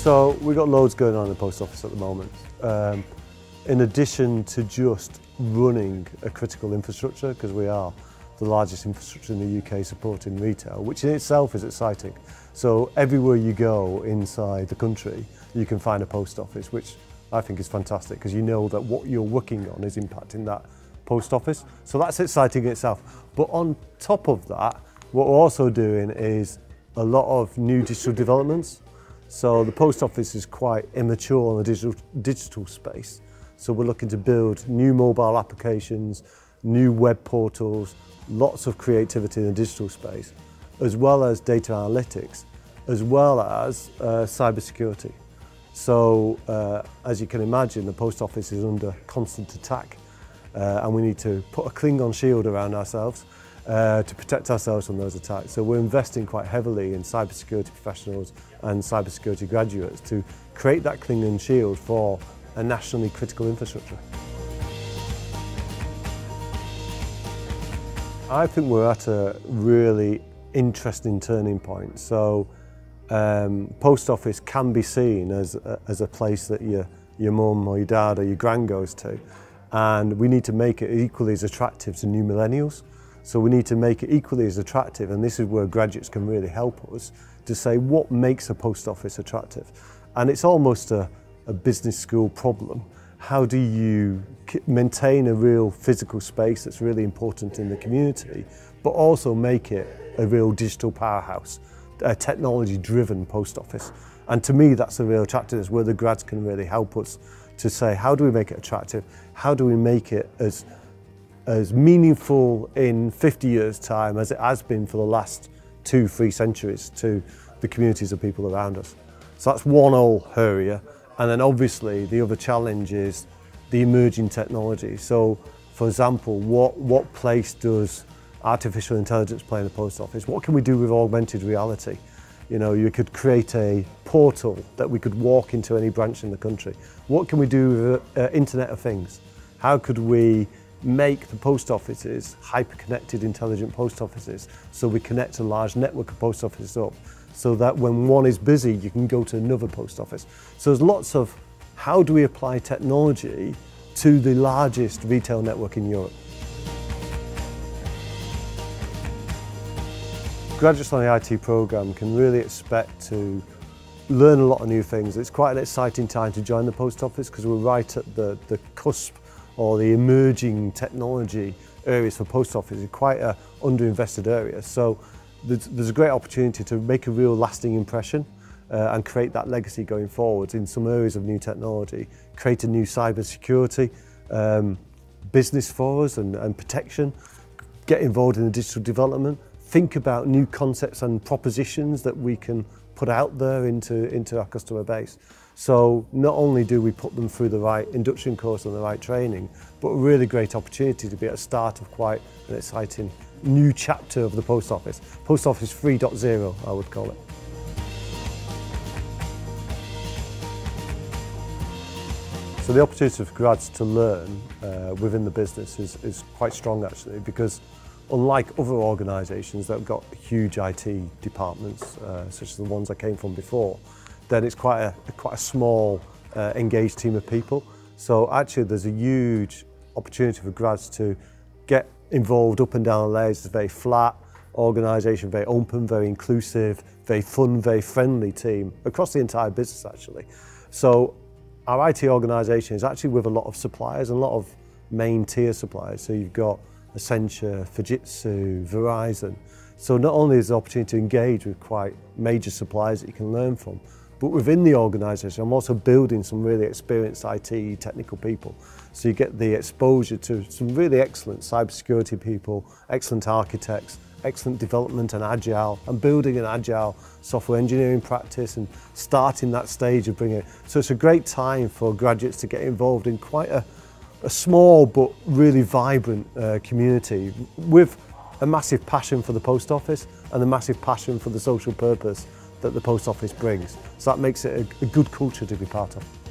So we've got loads going on in the post office at the moment. In addition to just running a critical infrastructure, because we are the largest infrastructure in the UK supporting retail, which in itself is exciting. So everywhere you go inside the country, you can find a post office, which I think is fantastic, because you know that what you're working on is impacting that post office. So that's exciting in itself. But on top of that, what we're also doing is a lot of new digital developments. So the post office is quite immature in the digital space. So we're looking to build new mobile applications, new web portals, lots of creativity in the digital space, as well as data analytics, as well as cybersecurity. So as you can imagine, the post office is under constant attack, and we need to put a Klingon shield around ourselves to protect ourselves from those attacks. So we're investing quite heavily in cybersecurity professionals and cybersecurity graduates to create that Klingon shield for a nationally critical infrastructure. I think we're at a really interesting turning point. So post office can be seen as a place that your mum or your dad or your gran goes to, and we need to make it equally as attractive to new millennials. So we need to make it equally as attractive, and this is where graduates can really help us to say what makes a post office attractive. And it's almost a business school problem. How do you maintain a real physical space that's really important in the community, but also make it a real digital powerhouse, a technology-driven post office? And to me, that's the real attractiveness, where the grads can really help us to say, how do we make it attractive? How do we make it as meaningful in 50 years' time as it has been for the last 2-3 centuries to the communities of people around us? So that's one whole area. And then obviously the other challenge is the emerging technology. So for example, what place does artificial intelligence play in the post office? What can we do with augmented reality? You know, you could create a portal that we could walk into any branch in the country. What can we do with Internet of Things? How could we make the post offices hyper-connected, intelligent post offices, so we connect a large network of post offices up, so that when one is busy, you can go to another post office. So there's lots of how do we apply technology to the largest retail network in Europe. Graduates on the IT programme can really expect to learn a lot of new things. It's quite an exciting time to join the post office, because we're right at the cusp, or the emerging technology areas for post office is quite an underinvested area. So there's a great opportunity to make a real lasting impression and create that legacy going forward in some areas of new technology, create a new cybersecurity business for us and protection, get involved in the digital development, think about new concepts and propositions that we can put out there into our customer base. So not only do we put them through the right induction course and the right training, but a really great opportunity to be at the start of quite an exciting new chapter of the post office. Post Office 3.0, I would call it. So the opportunity for grads to learn within the business is quite strong, actually, because unlike other organisations that have got huge IT departments, such as the ones I came from before, then it's quite a small, engaged team of people. So actually there's a huge opportunity for grads to get involved up and down the layers. It's a very flat organisation, very open, very inclusive, very fun, very friendly team across the entire business, actually. So our IT organisation is actually with a lot of suppliers and a lot of main tier suppliers. So you've got Accenture, Fujitsu, Verizon. So not only is the opportunity to engage with quite major suppliers that you can learn from, but within the organisation, I'm also building some really experienced IT technical people. So you get the exposure to some really excellent cybersecurity people, excellent architects, excellent development and agile, and building an agile software engineering practice and starting that stage of bringing it. So it's a great time for graduates to get involved in quite a small but really vibrant community with a massive passion for the post office and a massive passion for the social purpose that the post office brings. So that makes it a good culture to be part of.